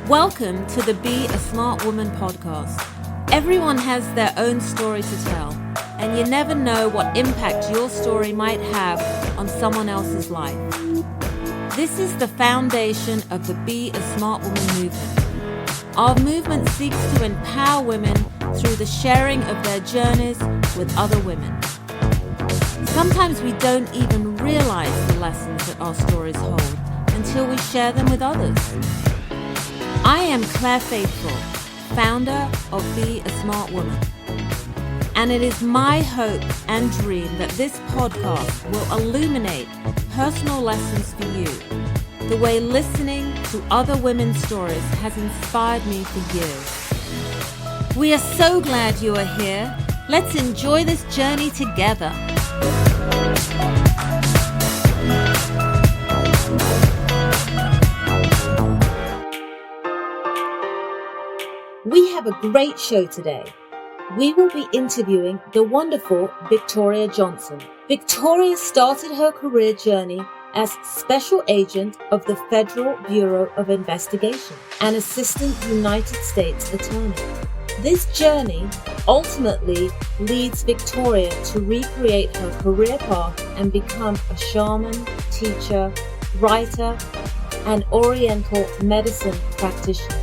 Welcome to the Be a Smart Woman podcast. Everyone has their own story to tell, and you never know what impact your story might have on someone else's life. This is the foundation of the Be a Smart Woman movement. Our movement seeks to empower women through the sharing of their journeys with other women. Sometimes we don't even realize the lessons that our stories hold until we share them with others. I am Claire Faithful, founder of Be a Smart Woman. And it is my hope and dream that this podcast will illuminate personal lessons for you, the way listening to other women's stories has inspired me for years. We are so glad you are here. Let's enjoy this journey together. We have a great show today. We will be interviewing the wonderful Victoria Johnson. Victoria started her career journey as Special Agent of the Federal Bureau of Investigation and Assistant United States Attorney. This journey ultimately leads Victoria to recreate her career path and become a shaman, teacher, writer, and oriental medicine practitioner.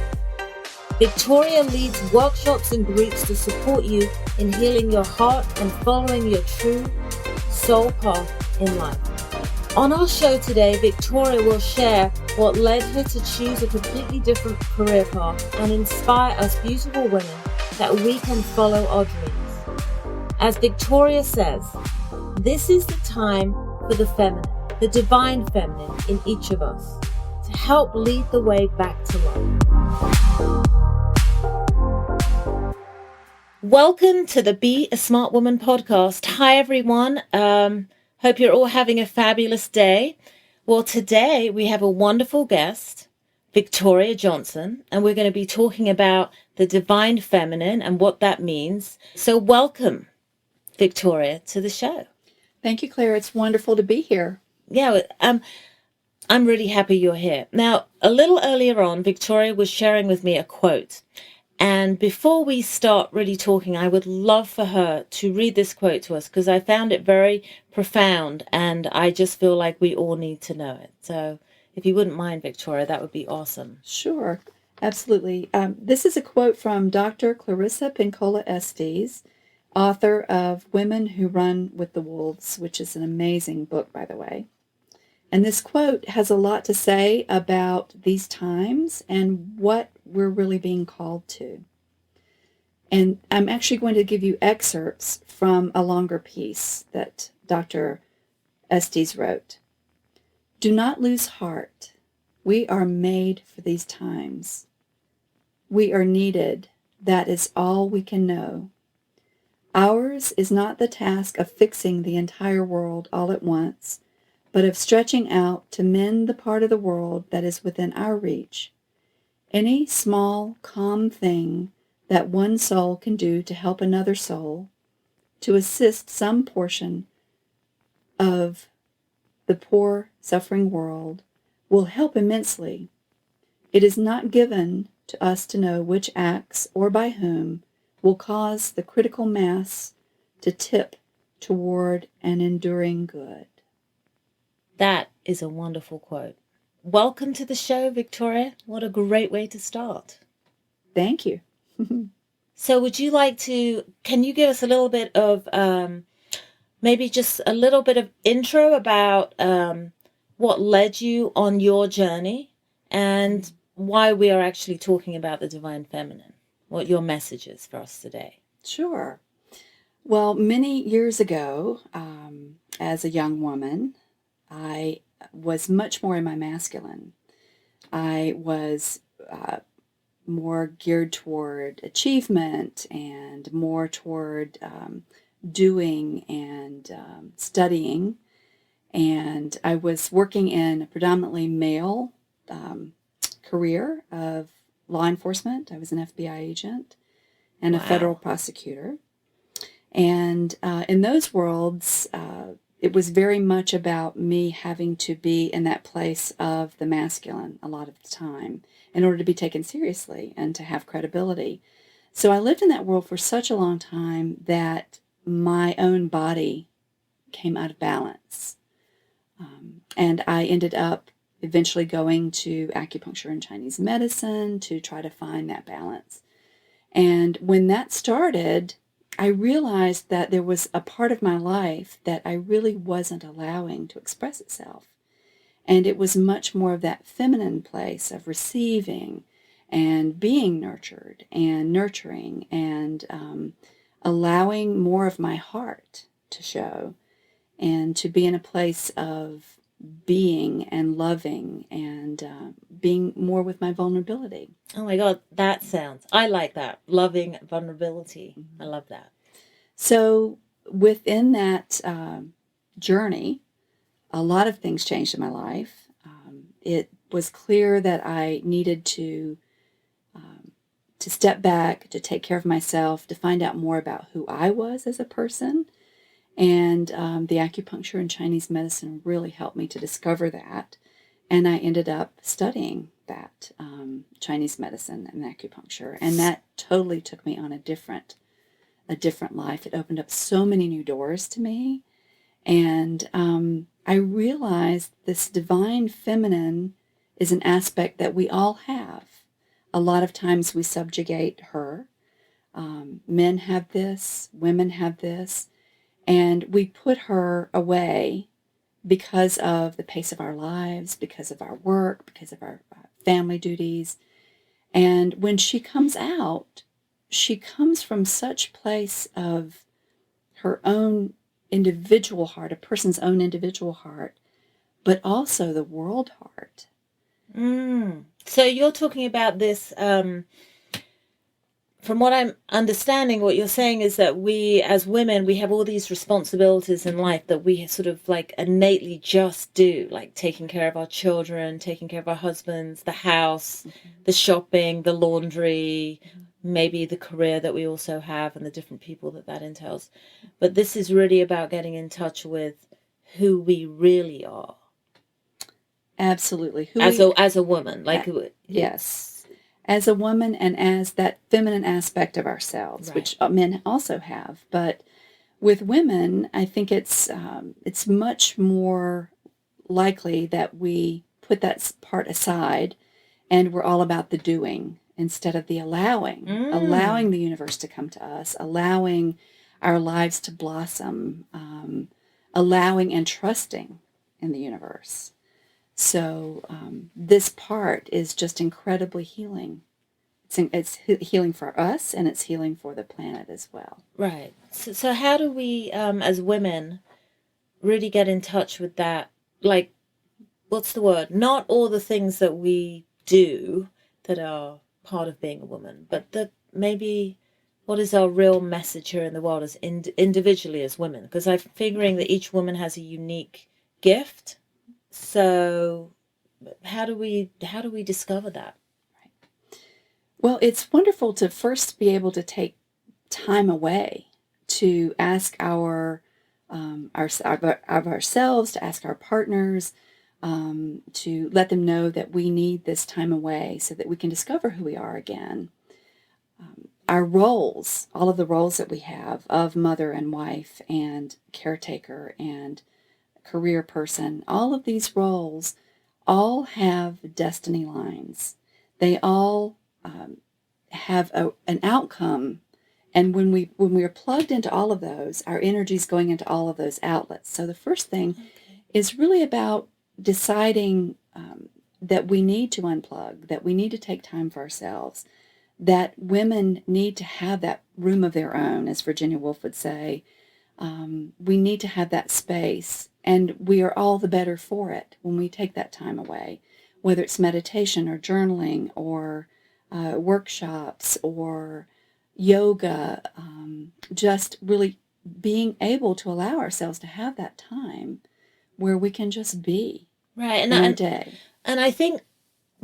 Victoria leads workshops and groups to support you in healing your heart and following your true soul path in life. On our show today, Victoria will share what led her to choose a completely different career path and inspire us beautiful women that we can follow our dreams. As Victoria says, this is the time for the feminine, the divine feminine in each of us, to help lead the way back to life. Welcome to the Be a Smart Woman podcast. Hi, everyone. Hope you're all having a fabulous day. Well, today we have a wonderful guest, Victoria Johnson, and we're going to be talking about the divine feminine and what that means. So welcome, Victoria, to the show. Thank you, Claire. It's wonderful to be here. Yeah, I'm really happy you're here. Now, a little earlier on, Victoria was sharing with me a quote. And before we start really talking, I would love for her to read this quote to us because I found it very profound and I just feel like we all need to know it. So if you wouldn't mind, Victoria, that would be awesome. Sure, absolutely. This is a quote from Dr. Clarissa Pinkola Estes, author of Women Who Run with the Wolves, which is an amazing book, by the way. And this quote has a lot to say about these times and what we're really being called to. And I'm actually going to give you excerpts from a longer piece that Dr. Estes wrote. Do not lose heart. We are made for these times. We are needed. That is all we can know. Ours is not the task of fixing the entire world all at once, but of stretching out to mend the part of the world that is within our reach. Any small, calm thing that one soul can do to help another soul, to assist some portion of the poor, suffering world, will help immensely. It is not given to us to know which acts, or by whom, will cause the critical mass to tip toward an enduring good. That is a wonderful quote. Welcome to the show, Victoria. What a great way to start. Thank you. So can you give us a little bit of, maybe just a little bit of intro about what led you on your journey and why we are actually talking about the divine feminine, what your message is for us today? Sure. Well, many years ago, as a young woman, I was much more in my masculine. I was more geared toward achievement and more toward doing and studying. And I was working in a predominantly male career of law enforcement. I was an FBI agent and a federal prosecutor. And in those worlds, it was very much about me having to be in that place of the masculine a lot of the time. in order to be taken seriously and to have credibility. So I lived in that world for such a long time that my own body came out of balance. And I ended up eventually going to acupuncture and Chinese medicine to try to find that balance. And when that started, I realized that there was a part of my life that I really wasn't allowing to express itself. And it was much more of that feminine place of receiving and being nurtured and nurturing and allowing more of my heart to show and to be in a place of being and loving and being more with my vulnerability. Oh my God, I like that. Loving vulnerability. Mm-hmm. I love that. So within that journey, a lot of things changed in my life. It was clear that I needed to step back, to take care of myself, to find out more about who I was as a person. And the acupuncture and Chinese medicine really helped me to discover that. And I ended up studying that Chinese medicine and acupuncture. And that totally took me on a different life. It opened up so many new doors to me. And I realized this divine feminine is an aspect that we all have. A lot of times we subjugate her. Men have this, women have this, and we put her away because of the pace of our lives, because of our work, because of our family duties. And when she comes out, she comes from such place of her own individual heart, a person's own individual heart, but also the world heart. So you're talking about this, from what I'm understanding, what you're saying is that we as women, we have all these responsibilities in life that we sort of like innately just do, like taking care of our children, taking care of our husbands, the house, the shopping, the laundry, maybe the career that we also have and the different people that entails. But this is really about getting in touch with who we really are. Absolutely. As a woman, like yes, as a woman and as that feminine aspect of ourselves, right, which men also have. But with women, I think it's much more likely that we put that part aside, and we're all about the doing instead of the allowing the universe to come to us, allowing our lives to blossom, allowing and trusting in the universe. So this part is just incredibly healing. It's healing for us, and it's healing for the planet as well. Right. So how do we, as women, really get in touch with that? Like, what's the word? Not all the things that we do that are part of being a woman, but maybe what is our real message here in the world as individually as women? Because I'm figuring that each woman has a unique gift. So how do we discover that? Right. Well, it's wonderful to first be able to take time away to ask ourselves, to ask our partners, to let them know that we need this time away so that we can discover who we are again. Our roles, all of the roles that we have of mother and wife and caretaker and career person, all of these roles all have destiny lines. They all have an outcome, and when we are plugged into all of those, our energy is going into all of those outlets. So the first thing is really about deciding that we need to unplug, that we need to take time for ourselves, that women need to have that room of their own, as Virginia Woolf would say. We need to have that space, and we are all the better for it when we take that time away, whether it's meditation or journaling or workshops or yoga, just really being able to allow ourselves to have that time where we can just be right in our day. And I think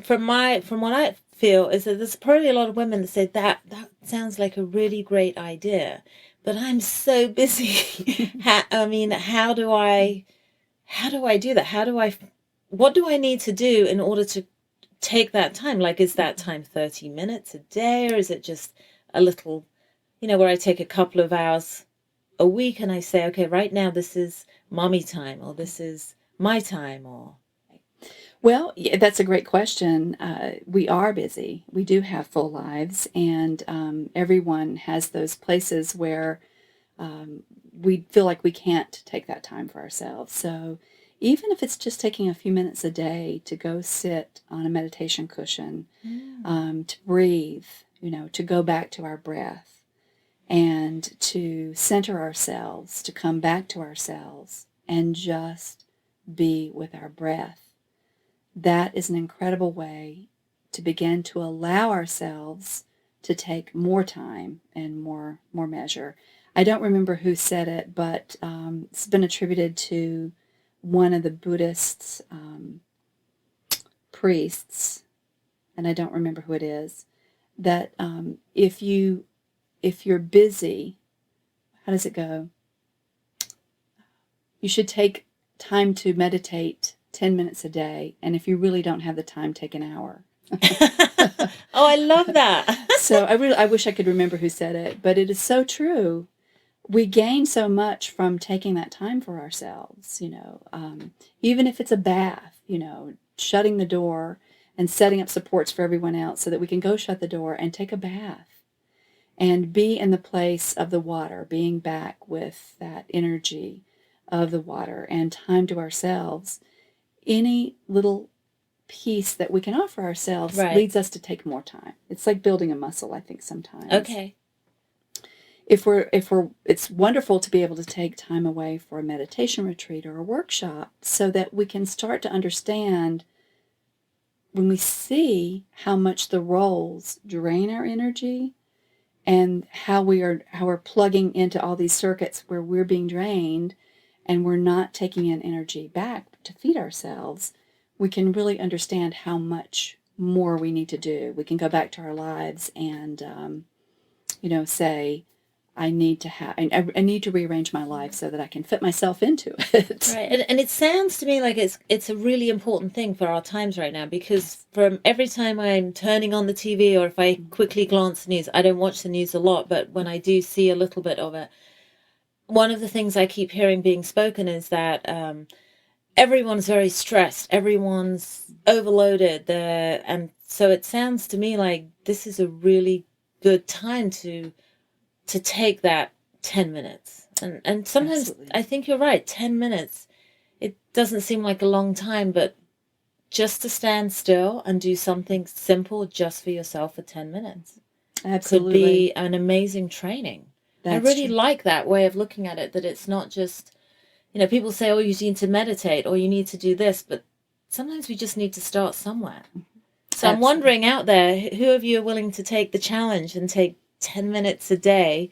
from what I feel is that there's probably a lot of women that say that sounds like a really great idea, but I'm so busy. I mean, how do I do that? What do I need to do in order to take that time? Like, is that time 30 minutes a day, or is it just a little, where I take a couple of hours a week and I say, okay, right now this is mommy time, or this is my time, or... Well, yeah, that's a great question. We are busy. We do have full lives, and everyone has those places where we feel like we can't take that time for ourselves. So even if it's just taking a few minutes a day to go sit on a meditation cushion, to breathe, to go back to our breath and to center ourselves, to come back to ourselves and just be with our breath. That is an incredible way to begin to allow ourselves to take more time and more measure. I don't remember who said it, but it's been attributed to one of the Buddhist priests, and I don't remember who it is, that if you're busy, how does it go? You should take time to meditate 10 minutes a day, and if you really don't have the time, take an hour. Oh, I love that. So I wish I could remember who said it, but it is so true. We gain so much from taking that time for ourselves, even if it's a bath, shutting the door and setting up supports for everyone else so that we can go shut the door and take a bath and be in the place of the water, being back with that energy of the water and time to ourselves. Any little piece that we can offer ourselves leads us to take more time. It's like building a muscle, I think, sometimes. Okay. It's wonderful to be able to take time away for a meditation retreat or a workshop so that we can start to understand, when we see how much the roles drain our energy and how we're plugging into all these circuits where we're being drained and we're not taking in energy back to feed ourselves, we can really understand how much more we need to do. We can go back to our lives and, say, I need to rearrange my life so that I can fit myself into it. Right, and it sounds to me like it's a really important thing for our times right now, because from every time I'm turning on the TV, or if I quickly glance the news, I don't watch the news a lot, but when I do see a little bit of it, one of the things I keep hearing being spoken is that everyone's very stressed, everyone's overloaded, and so it sounds to me like this is a really good time to take that 10 minutes. And sometimes Absolutely. I think you're right, 10 minutes, it doesn't seem like a long time, but just to stand still and do something simple just for yourself for 10 minutes Absolutely. could be an amazing training. I really true. like that way of looking at it, that it's not just, people say, oh, you need to meditate or you need to do this, but sometimes we just need to start somewhere. So I'm wondering out there, who of you are willing to take the challenge and take 10 minutes a day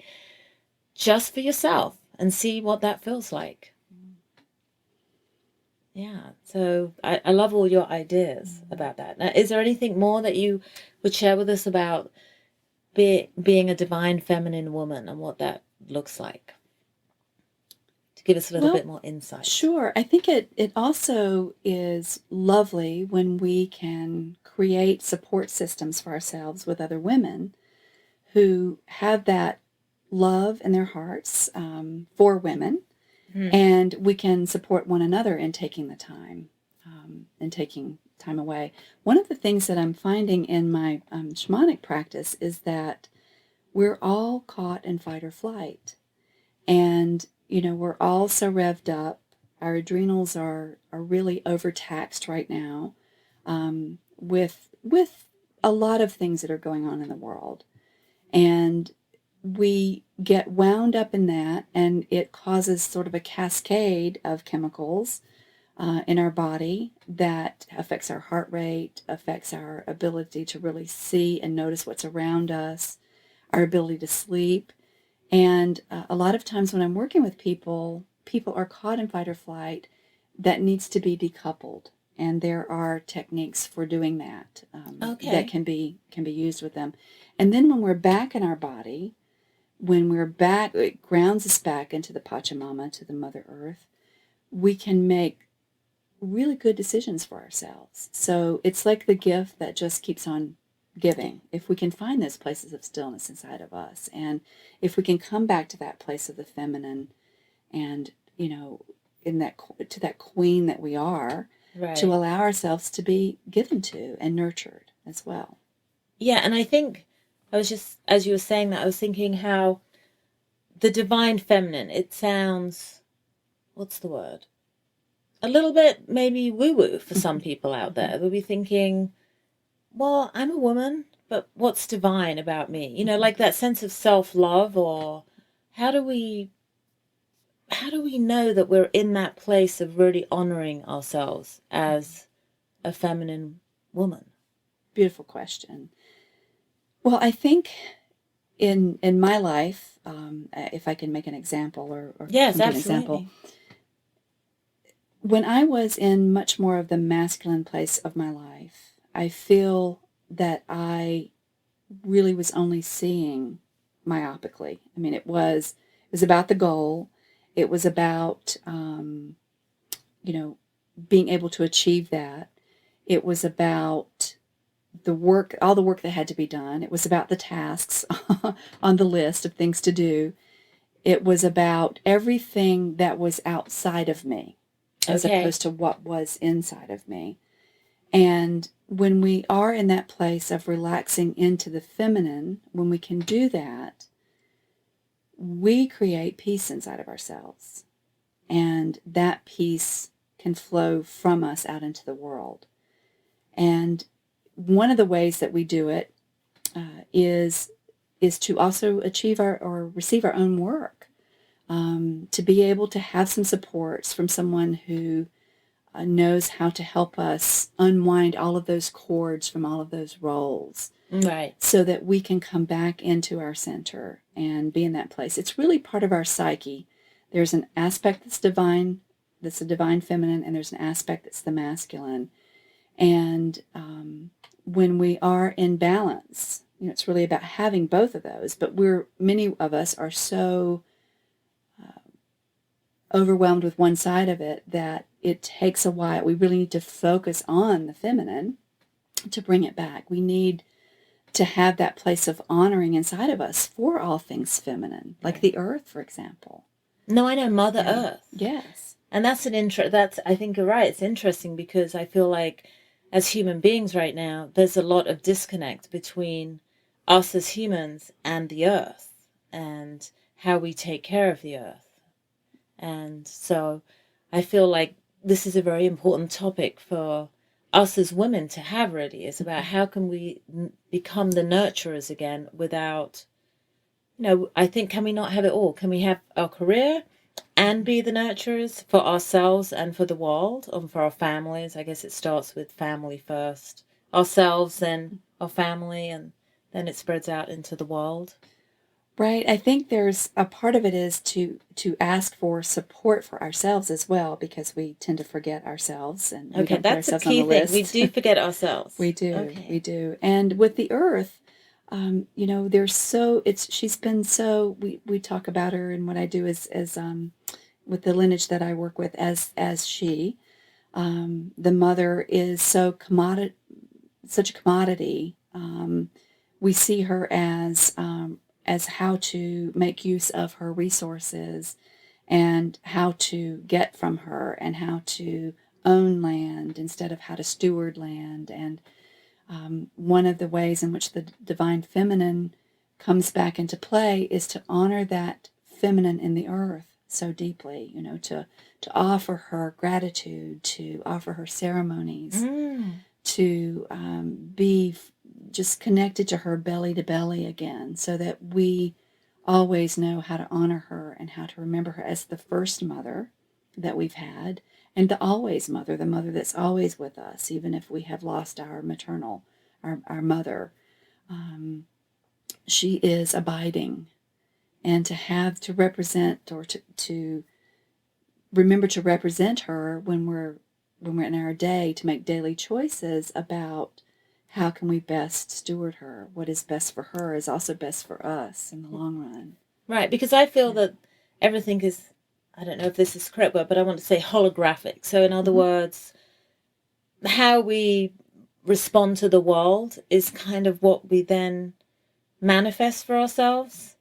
just for yourself and see what that feels like? Yeah, so I love all your ideas about that. Now, is there anything more that you would share with us about being a divine feminine woman and what that looks like? To give us a little bit more insight. Sure. I think it also is lovely when we can create support systems for ourselves with other women who have that love in their hearts for women, and we can support one another in taking the time and taking time away. One of the things that I'm finding in my shamanic practice is that we're all caught in fight or flight, and we're all so revved up. Our adrenals are really overtaxed right now with a lot of things that are going on in the world. And we get wound up in that, and it causes sort of a cascade of chemicals in our body that affects our heart rate, affects our ability to really see and notice what's around us, our ability to sleep. And a lot of times when I'm working with people are caught in fight or flight that needs to be decoupled. And there are techniques for doing that that can be used with them. And then when we're back in our body, when we're back, it grounds us back into the Pachamama, to the Mother Earth, we can make really good decisions for ourselves. So it's like the gift that just keeps on giving. If we can find those places of stillness inside of us, and if we can come back to that place of the feminine, and in that to that queen that we are, to Right. allow ourselves to be given to and nurtured as well. Yeah, and I think I was just, as you were saying that, I was thinking how the divine feminine, it sounds, what's the word? A little bit maybe woo woo for some people out there. They'll be thinking, well, I'm a woman, but what's divine about me? Like that sense of self love, or how do we how do we know that we're in that place of really honoring ourselves as a feminine woman? Beautiful question. Well, I think in my life, if I can make an example or Yes, come to an example, absolutely. when I was in much more of the masculine place of my life, I feel that I really was only seeing myopically. I mean, it was about the goal. It was about being able to achieve that. It was about the work, all the work that had to be done. It was about the tasks on the list of things to do. It was about everything that was outside of me as Okay. opposed to what was inside of me. And when we are in that place of relaxing into the feminine, when we can do that, we create peace inside of ourselves. And that peace can flow from us out into the world. And one of the ways that we do it is to also achieve our or receive our own work, to be able to have some supports from someone who knows how to help us unwind all of those cords from all of those roles, Right. so that we can come back into our center and be in that place. It's really part of our psyche. There's an aspect that's a divine feminine, and there's an aspect that's the masculine. And when we are in balance, it's really about having both of those. But many of us are so overwhelmed with one side of it that it takes a while. We really need to focus on the feminine to bring it back. We need to have that place of honoring inside of us for all things feminine, like Right. the earth, for example. No, I know Mother Yeah. Earth. Yes. And that's I think you're right. It's interesting because I feel like as human beings right now, there's a lot of disconnect between us as humans and the earth and how we take care of the earth. And so I feel like this is a very important topic for us as women to have, really. It's about how can we become the nurturers again without, I think, can we not have it all? Can we have our career and be the nurturers for ourselves and for the world and for our families? I guess it starts with family first, ourselves, then our family, and then it spreads out into the world. Right. I think there's a part of it is to ask for support for ourselves as well, because we tend to forget ourselves and we Okay, don't put that's a ourselves on key the thing. We list. do forget ourselves. We do, we Okay. do. And with the earth, there's she's been so, we talk about her, and what I do is with the lineage that I work with as she, the mother is such a commodity. We see her as how to make use of her resources, and how to get from her, and how to own land instead of how to steward land. And one of the ways in which the divine feminine comes back into play is to honor that feminine in the earth so deeply, to offer her gratitude, to offer her ceremonies, Mm. to be just connected to her belly to belly again, so that we always know how to honor her and how to remember her as the first mother that we've had, and the always mother, the mother that's always with us, even if we have lost our maternal, our mother. Um, she is abiding, and to represent, or to remember to represent her when we're in our day, to make daily choices about how can we best steward her. What is best for her is also best for us in the long run. Right, because I feel Yeah. that everything is I don't know if this is the correct word, but I want to say holographic. So in other words, how we respond to the world is kind of what we then manifest for ourselves.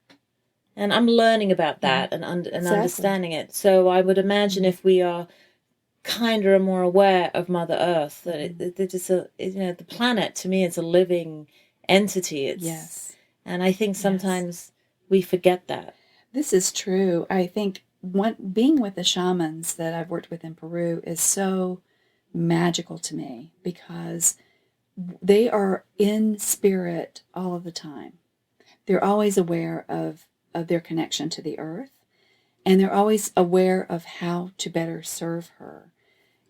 And I'm learning about that and understanding it. So I would imagine if we are kinder and more aware of Mother Earth, that it is the planet to me is a living entity. It's and I think sometimes we forget that. This is true. I think being with the shamans that I've worked with in Peru is so magical to me because they are in spirit all of the time. They're always aware of their connection to the earth, and they're always aware of how to better serve her.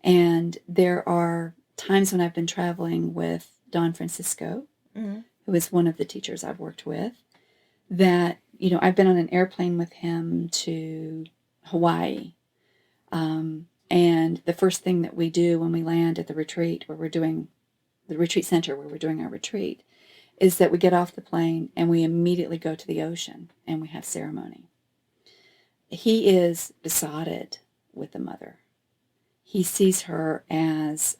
And there are times when I've been traveling with Don Francisco, who is one of the teachers I've worked with, that, I've been on an airplane with him to Hawaii. And the first thing that we do when we land at the retreat where we're doing the retreat center where we're doing our retreat is that we get off the plane and we immediately go to the ocean and we have ceremony. He is besotted with the mother. He sees her as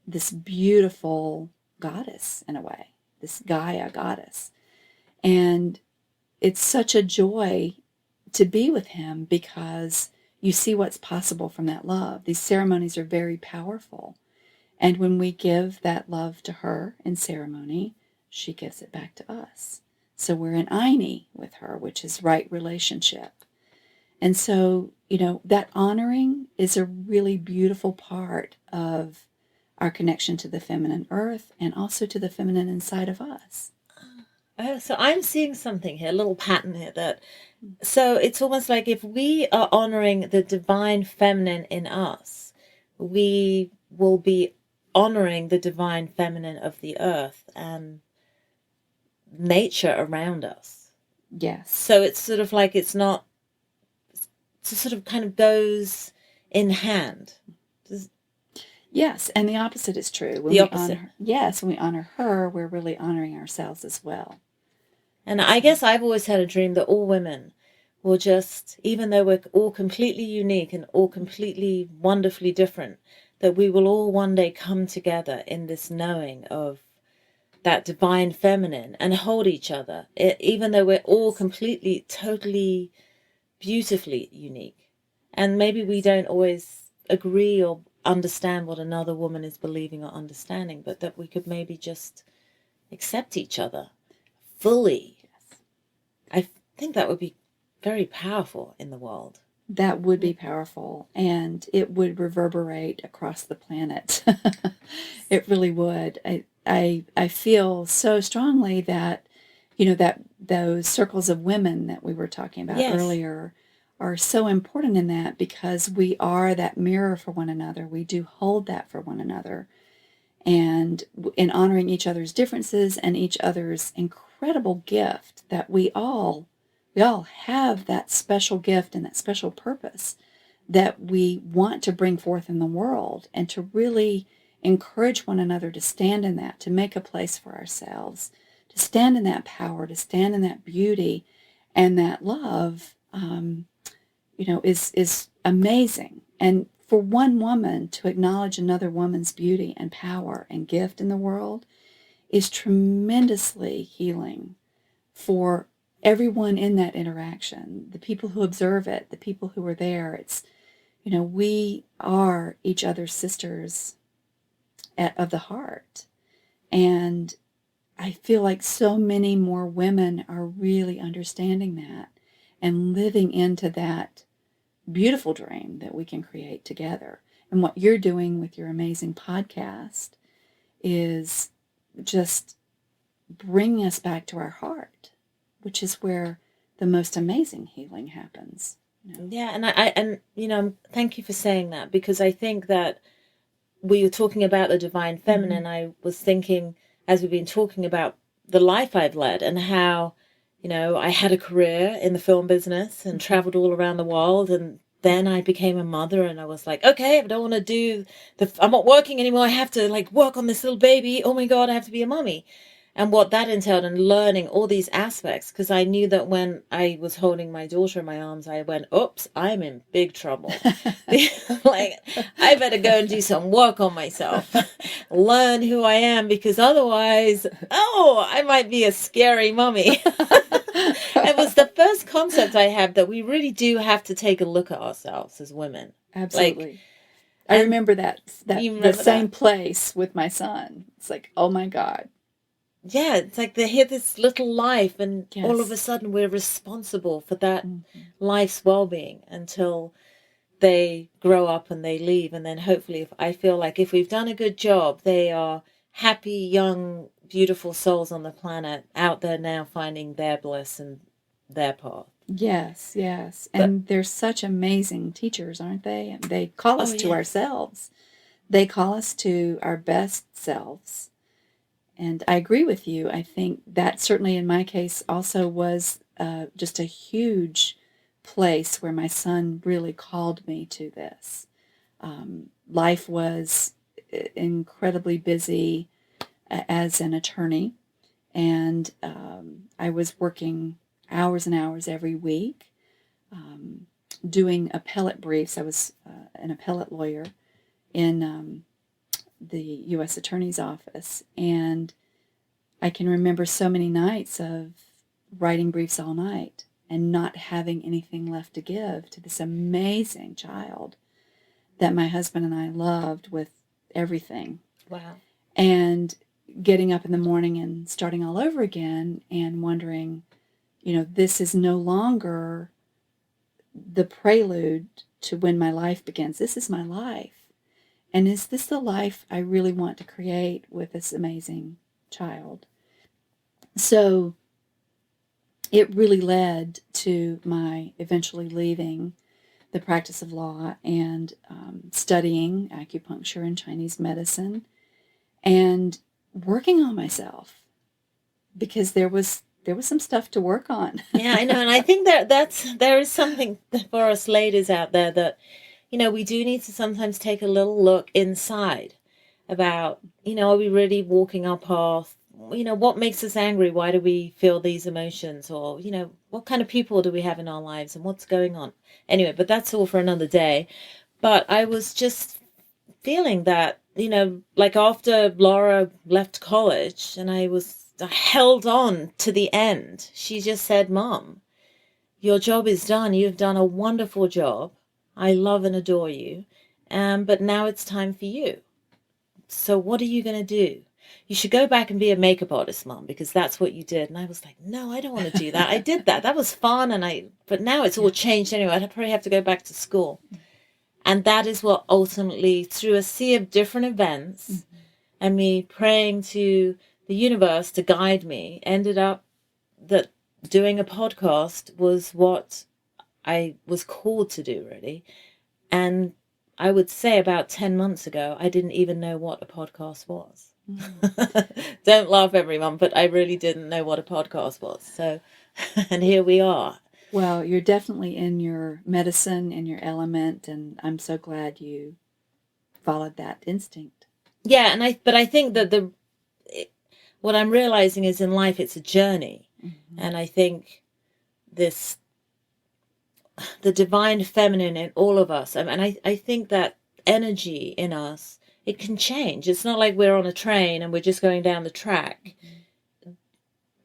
this beautiful goddess in a way, this Gaia goddess. And it's such a joy to be with him because you see what's possible from that love. These ceremonies are very powerful. And when we give that love to her in ceremony, she gives it back to us. So we're in Aini with her, which is right relationship. And so, that honoring is a really beautiful part of our connection to the feminine earth and also to the feminine inside of us. Oh, so I'm seeing something here, a little pattern here so it's almost like if we are honoring the divine feminine in us, we will be honoring the divine feminine of the earth and nature around us. Yes. So it's sort of like it sort of kind of goes in hand. Yes, and the opposite is true. The opposite. When we honor her, we're really honoring ourselves as well. And I guess I've always had a dream that all women will just, even though we're all completely unique and all completely wonderfully different, that we will all one day come together in this knowing of that divine feminine and hold each other, even though we're all completely, totally, beautifully unique. And maybe we don't always agree or understand what another woman is believing or understanding, but that we could maybe just accept each other fully. Yes. I think that would be very powerful in the world. That would be powerful, and it would reverberate across the planet. It really would. I feel so strongly that, that those circles of women that we were talking about earlier are so important in that because we are that mirror for one another. We do hold that for one another. And in honoring each other's differences and each other's incredible gift that we all have that special gift and that special purpose that we want to bring forth in the world and to really encourage one another to stand in that, to make a place for ourselves, to stand in that power, to stand in that beauty and that love, is amazing. And for one woman to acknowledge another woman's beauty and power and gift in the world is tremendously healing for everyone in that interaction, the people who observe it, the people who are there. It's, we are each other's sisters of the heart. And I feel like so many more women are really understanding that and living into that beautiful dream that we can create together. And what you're doing with your amazing podcast is just bringing us back to our heart, which is where the most amazing healing happens. Yeah, and thank you for saying that, because I think that we were talking about the divine feminine. I was thinking, as we've been talking about the life I've led and how, I had a career in the film business and traveled all around the world, and then I became a mother, and I was like, okay, I don't want to I'm not working anymore. I have to work on this little baby. Oh my God, I have to be a mommy. and what that entailed, and learning all these aspects, because I knew that when I was holding my daughter in my arms, I went, oops, I'm in big trouble. Like, I better go and do some work on myself, learn who I am, because otherwise, oh, I might be a scary mummy. It was the first concept I had that we really do have to take a look at ourselves as women. Absolutely. Like, I remember that you the remember same that? place with my son. It's like, oh my God. Yeah, it's like they hear this little life, and all of a Yes. sudden we're responsible for that Mm-hmm. life's well-being until they grow up and they leave. And then hopefully, if I feel like if we've done a good job, they are happy, young, beautiful souls on the planet out there now finding their bliss and their path. Yes, yes. But And they're such amazing teachers, aren't they? And they call oh us to yeah, ourselves. They call us to our best selves. And I agree with you. I think that certainly in my case also was just a huge place where my son really called me to this. Life was incredibly busy as an attorney, and I was working hours and hours every week um, doing appellate briefs. I was an appellate lawyer in the U.S. Attorney's Office, and I can remember so many nights of writing briefs all night and not having anything left to give to this amazing child that my husband and I loved with everything. wow. And getting up in the morning and starting all over again and wondering, this is no longer the prelude to when my life begins. This is my life. And is this the life I really want to create with this amazing child? So it really led to my eventually leaving the practice of law and studying acupuncture and Chinese medicine and working on myself because there was some stuff to work on. Yeah, I know, and I think there is something for us ladies out there that we do need to sometimes take a little look inside about, are we really walking our path? What makes us angry? Why do we feel these emotions? Or, what kind of people do we have in our lives and what's going on? Anyway, but that's all for another day. But I was just feeling that, like after Laura left college and I held on to the end, she just said, Mom, your job is done. You've done a wonderful job. I love and adore you. But now it's time for you. So what are you going to do? You should go back and be a makeup artist, Mom, because that's what you did. And I was like, no, I don't want to do that. I did that. That was fun. But now it's all changed anyway. I'd probably have to go back to school. And that is what ultimately, through a sea of different events and me praying to the universe to guide me, ended up that doing a podcast was what I was called to do, really. And I would say about 10 months ago, I didn't even know what a podcast was. Don't laugh, everyone, but I really didn't know what a podcast was. So, and here we are. Well, you're definitely in your medicine, in your element, and I'm so glad you followed that instinct. Yeah, but I think that what I'm realizing is in life, it's a journey. Mm-hmm. And I think the divine feminine in all of us, and I think that energy in us, it can change. It's not like we're on a train and we're just going down the track.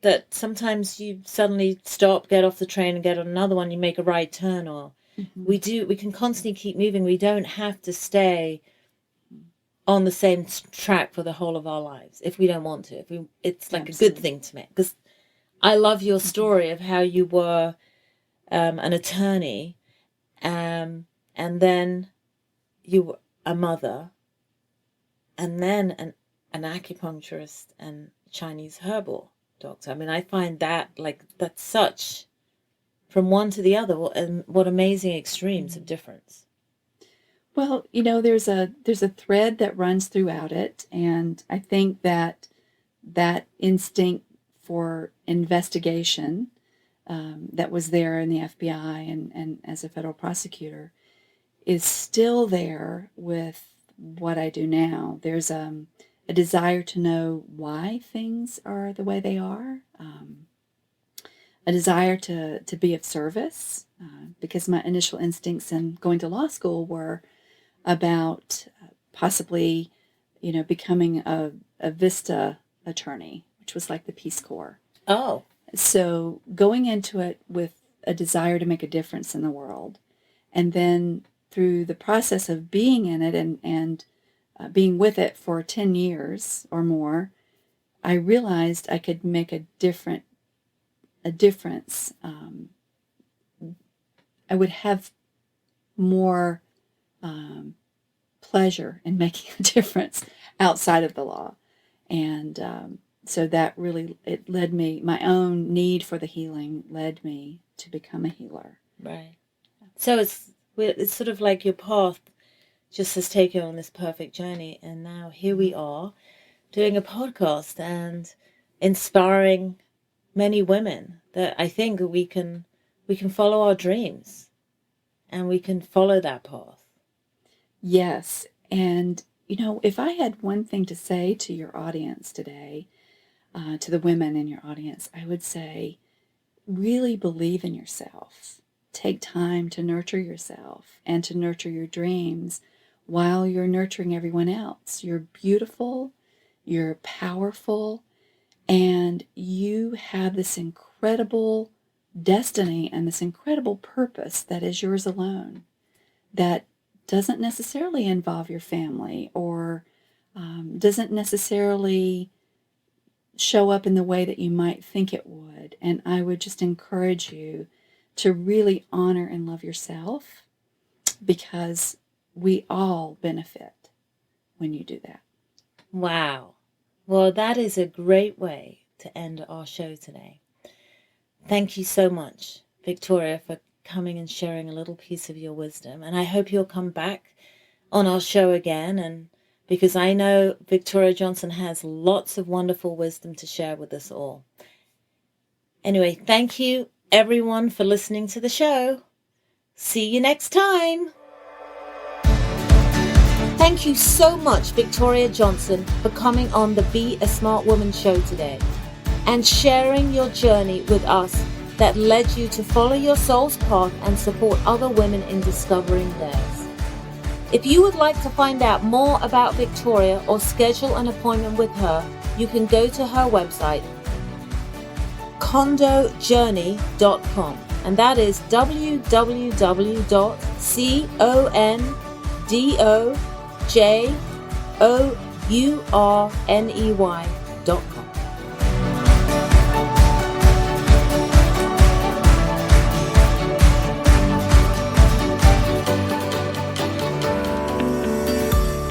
That sometimes you suddenly stop, get off the train and get on another one, you make a right turn, or we can constantly keep moving. We don't have to stay on the same track for the whole of our lives if we don't want to. It's like a good thing to me, because I love your story of how you were an attorney, and then you were a mother, and then an acupuncturist and Chinese herbal doctor. I mean, I find that that's such from one to the other, and what amazing extremes of difference. Well, there's a thread that runs throughout it, and I think that instinct for investigation that was there in the FBI and as a federal prosecutor is still there with what I do now. There's a desire to know why things are the way they are, a desire to be of service, because my initial instincts in going to law school were about possibly, becoming a VISTA attorney, which was like the Peace Corps. Oh. So going into it with a desire to make a difference in the world, and then through the process of being in it and being with it for 10 years or more, I realized I could make a difference. I would have more pleasure in making a difference outside of the law. And so that really, it led me, my own need for the healing led me to become a healer. Right. So it's sort of like your path just has taken on this perfect journey. And now here we are doing a podcast and inspiring many women that I think we can follow our dreams and we can follow that path. Yes. And, if I had one thing to say to your audience today, to the women in your audience, I would say, really believe in yourself. Take time to nurture yourself and to nurture your dreams while you're nurturing everyone else. You're beautiful, you're powerful, and you have this incredible destiny and this incredible purpose that is yours alone, that doesn't necessarily involve your family or doesn't necessarily show up in the way that you might think it would. And I would just encourage you to really honor and love yourself, because we all benefit when you do that. Wow. Well, that is a great way to end our show today. Thank you so much, Victoria, for coming and sharing a little piece of your wisdom. And I hope you'll come back on our show again, and because I know Victoria Johnson has lots of wonderful wisdom to share with us all. Anyway, thank you everyone for listening to the show. See you next time. Thank you so much, Victoria Johnson, for coming on the Be a Smart Woman show today and sharing your journey with us that led you to follow your soul's path and support other women in discovering theirs. If you would like to find out more about Victoria or schedule an appointment with her, you can go to her website, condojourney.com, and that is www.condojourney.com.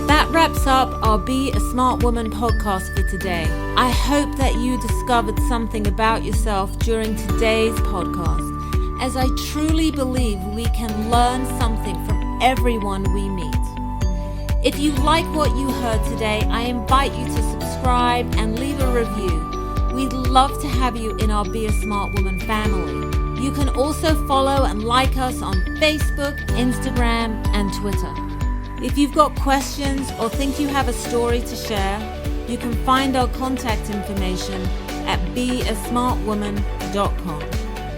That wraps up our Be a Smart Woman podcast for today. I hope that you discovered something about yourself during today's podcast, as I truly believe we can learn something from everyone we meet. If you like what you heard today, I invite you to subscribe and leave a review. We'd love to have you in our Be a Smart Woman family. You can also follow and like us on Facebook, Instagram, and Twitter. If you've got questions or think you have a story to share, you can find our contact information at beasmartwoman.com.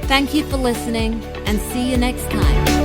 Thank you for listening, and see you next time.